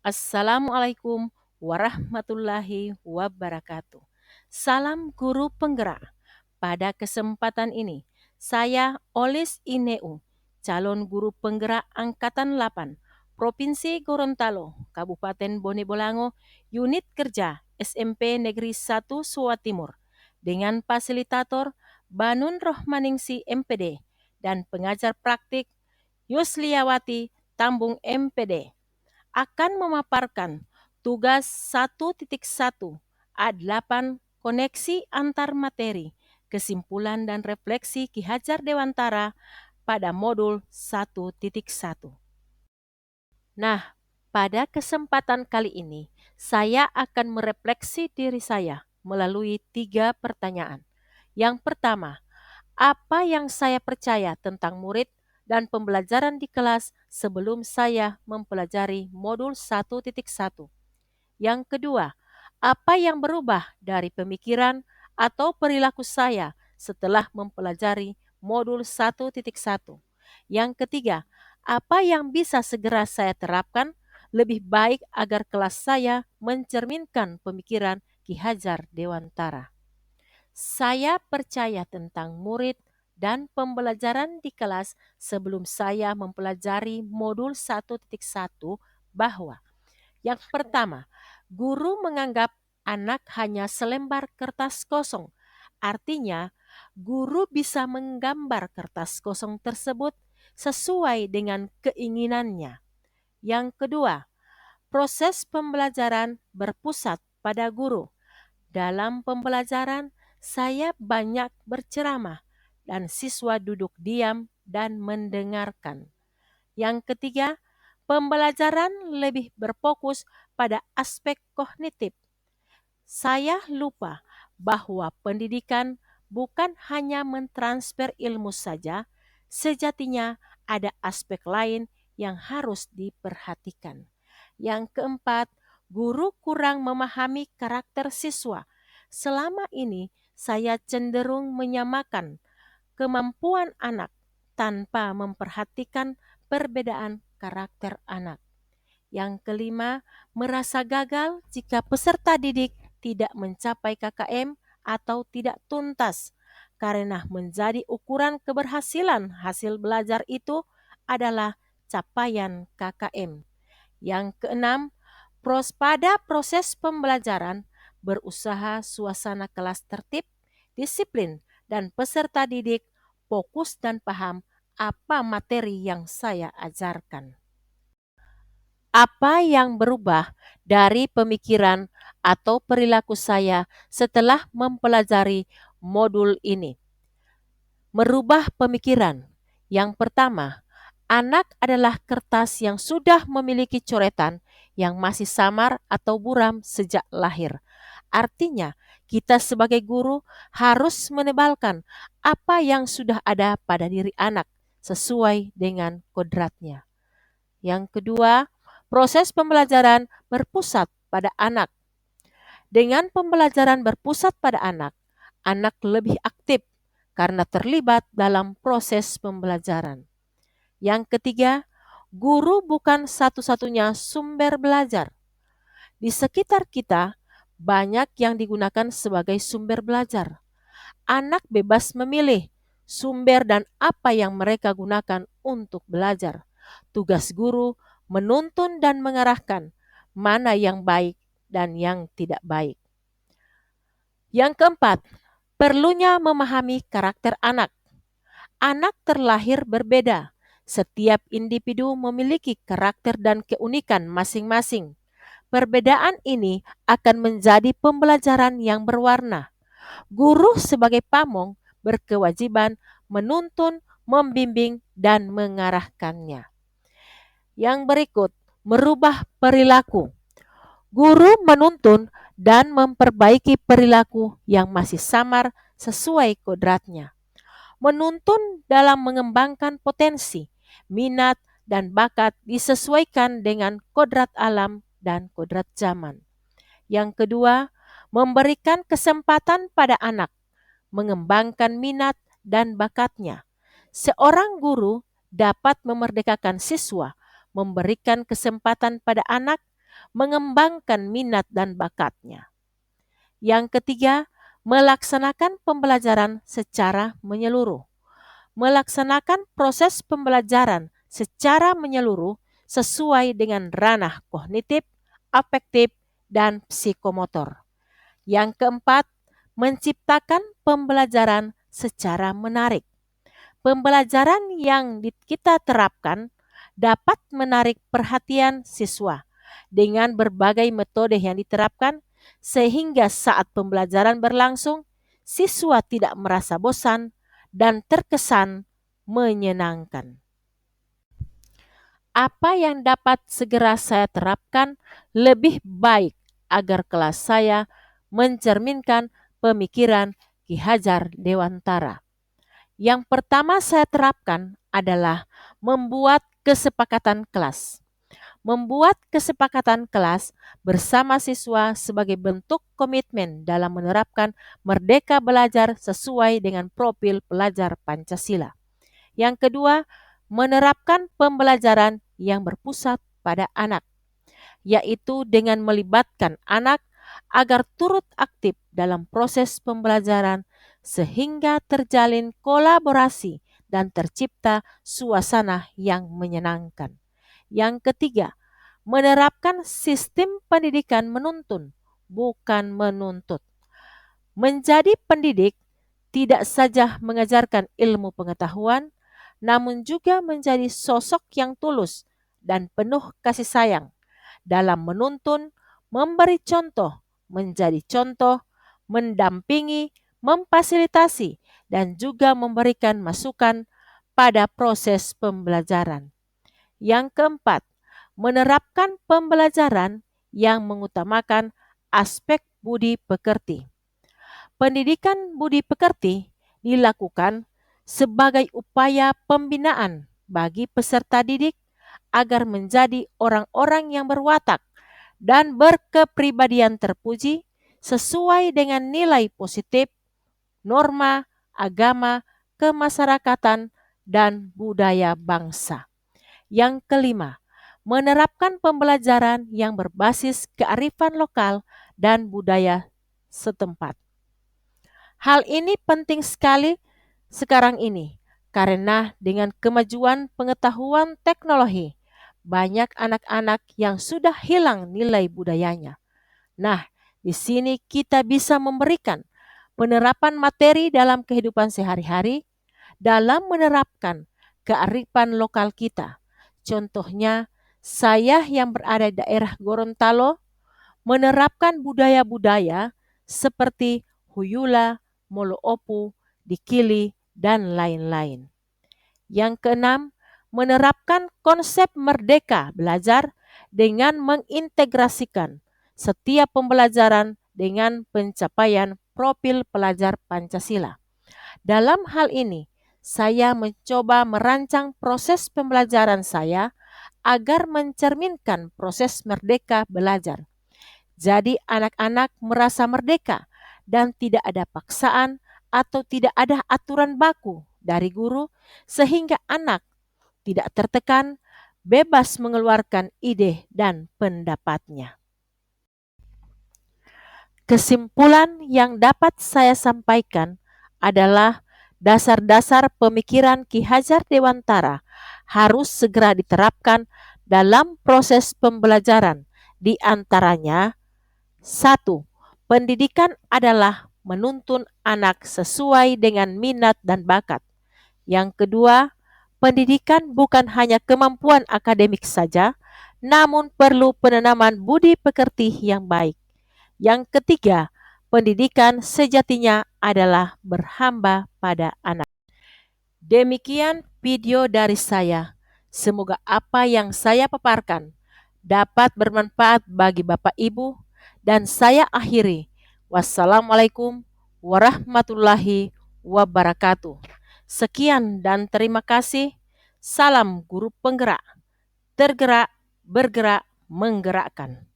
Assalamualaikum warahmatullahi wabarakatuh. Salam guru penggerak. Pada kesempatan ini, saya Olis Ineu, calon guru penggerak Angkatan 8, Provinsi Gorontalo, Kabupaten Bone Bolango, Unit Kerja SMP Negeri 1 Suwa Timur, dengan fasilitator Banun Rohmaningsi MPD dan pengajar praktik Yusliawati Tambung MPD akan memaparkan tugas 1.1 A8 koneksi antar materi, kesimpulan dan refleksi Ki Hajar Dewantara pada modul 1.1. Nah, pada kesempatan kali ini, saya akan merefleksi diri saya melalui 3 pertanyaan. Yang pertama, apa yang saya percaya tentang murid dan pembelajaran di kelas sebelum saya mempelajari modul 1.1. Yang kedua, apa yang berubah dari pemikiran atau perilaku saya setelah mempelajari modul 1.1. Yang ketiga, apa yang bisa segera saya terapkan lebih baik agar kelas saya mencerminkan pemikiran Ki Hajar Dewantara. Saya percaya tentang murid dan pembelajaran di kelas sebelum saya mempelajari modul 1.1 bahwa yang pertama, guru menganggap anak hanya selembar kertas kosong. Artinya, guru bisa menggambar kertas kosong tersebut sesuai dengan keinginannya. Yang kedua, proses pembelajaran berpusat pada guru. Dalam pembelajaran, saya banyak berceramah dan siswa duduk diam dan mendengarkan. Yang ketiga, pembelajaran lebih berfokus pada aspek kognitif. Saya lupa bahwa pendidikan bukan hanya mentransfer ilmu saja, sejatinya ada aspek lain yang harus diperhatikan. Yang keempat, guru kurang memahami karakter siswa. Selama ini saya cenderung menyamakan kemampuan anak tanpa memperhatikan perbedaan karakter anak. Yang kelima, merasa gagal jika peserta didik tidak mencapai KKM atau tidak tuntas, karena menjadi ukuran keberhasilan hasil belajar itu adalah capaian KKM. Yang keenam, pada proses pembelajaran berusaha suasana kelas tertib, disiplin, dan peserta didik fokus dan paham apa materi yang saya ajarkan. Apa yang berubah dari pemikiran atau perilaku saya setelah mempelajari modul ini? Merubah pemikiran. Yang pertama, anak adalah kertas yang sudah memiliki coretan yang masih samar atau buram sejak lahir. Artinya, kita sebagai guru harus menebalkan apa yang sudah ada pada diri anak sesuai dengan kodratnya. Yang kedua, proses pembelajaran berpusat pada anak. Dengan pembelajaran berpusat pada anak lebih aktif karena terlibat dalam proses pembelajaran. Yang ketiga, guru bukan satu-satunya sumber belajar. Di sekitar kita, banyak yang digunakan sebagai sumber belajar. Anak bebas memilih sumber dan apa yang mereka gunakan untuk belajar. Tugas guru menuntun dan mengarahkan mana yang baik dan yang tidak baik. Yang keempat, perlunya memahami karakter anak. Anak terlahir berbeda. Setiap individu memiliki karakter dan keunikan masing-masing. Perbedaan ini akan menjadi pembelajaran yang berwarna. Guru sebagai pamong berkewajiban menuntun, membimbing, dan mengarahkannya. Yang berikut, merubah perilaku. Guru menuntun dan memperbaiki perilaku yang masih samar sesuai kodratnya. Menuntun dalam mengembangkan potensi, minat, dan bakat disesuaikan dengan kodrat alam dan kodrat zaman. Yang kedua, memberikan kesempatan pada anak, mengembangkan minat dan bakatnya. Seorang guru dapat memerdekakan siswa, memberikan kesempatan pada anak, mengembangkan minat dan bakatnya. Yang ketiga, melaksanakan pembelajaran secara menyeluruh. Melaksanakan proses pembelajaran secara menyeluruh sesuai dengan ranah kognitif, afektif, dan psikomotor. Yang keempat, menciptakan pembelajaran secara menarik. Pembelajaran yang kita terapkan dapat menarik perhatian siswa dengan berbagai metode yang diterapkan sehingga saat pembelajaran berlangsung, siswa tidak merasa bosan dan terkesan menyenangkan. Apa yang dapat segera saya terapkan lebih baik agar kelas saya mencerminkan pemikiran Ki Hajar Dewantara? Yang pertama saya terapkan adalah membuat kesepakatan kelas. Membuat kesepakatan kelas bersama siswa sebagai bentuk komitmen dalam menerapkan Merdeka Belajar sesuai dengan profil pelajar Pancasila. Yang kedua, menerapkan pembelajaran yang berpusat pada anak, yaitu dengan melibatkan anak agar turut aktif dalam proses pembelajaran sehingga terjalin kolaborasi dan tercipta suasana yang menyenangkan. Yang ketiga, menerapkan sistem pendidikan menuntun, bukan menuntut. Menjadi pendidik tidak saja mengajarkan ilmu pengetahuan, namun juga menjadi sosok yang tulus dan penuh kasih sayang dalam menuntun, memberi contoh, menjadi contoh, mendampingi, memfasilitasi, dan juga memberikan masukan pada proses pembelajaran. Yang keempat, menerapkan pembelajaran yang mengutamakan aspek budi pekerti. Pendidikan budi pekerti dilakukan sebagai upaya pembinaan bagi peserta didik agar menjadi orang-orang yang berwatak dan berkepribadian terpuji sesuai dengan nilai positif, norma, agama, kemasyarakatan, dan budaya bangsa. Yang kelima, menerapkan pembelajaran yang berbasis kearifan lokal dan budaya setempat. Hal ini penting sekali sekarang ini karena dengan kemajuan pengetahuan teknologi, banyak anak-anak yang sudah hilang nilai budayanya. Nah, di sini kita bisa memberikan penerapan materi dalam kehidupan sehari-hari dalam menerapkan kearifan lokal kita. Contohnya, saya yang berada di daerah Gorontalo menerapkan budaya-budaya seperti Huyula, Molo Opu, Dikili, dan lain-lain. Yang keenam, menerapkan konsep merdeka belajar dengan mengintegrasikan setiap pembelajaran dengan pencapaian profil pelajar Pancasila. Dalam hal ini, saya mencoba merancang proses pembelajaran saya agar mencerminkan proses merdeka belajar. Jadi anak-anak merasa merdeka dan tidak ada paksaan atau tidak ada aturan baku dari guru sehingga anak tidak tertekan, bebas mengeluarkan ide dan pendapatnya. Kesimpulan yang dapat saya sampaikan adalah dasar-dasar pemikiran Ki Hajar Dewantara harus segera diterapkan dalam proses pembelajaran. Di antaranya, 1. Pendidikan adalah menuntun anak sesuai dengan minat dan bakat. Yang kedua, pendidikan bukan hanya kemampuan akademik saja, namun perlu penanaman budi pekerti yang baik. Yang ketiga, pendidikan sejatinya adalah berhamba pada anak. Demikian video dari saya. Semoga apa yang saya paparkan dapat bermanfaat bagi Bapak Ibu dan saya akhiri. Wassalamualaikum warahmatullahi wabarakatuh. Sekian dan terima kasih. Salam guru penggerak. Tergerak, bergerak, menggerakkan.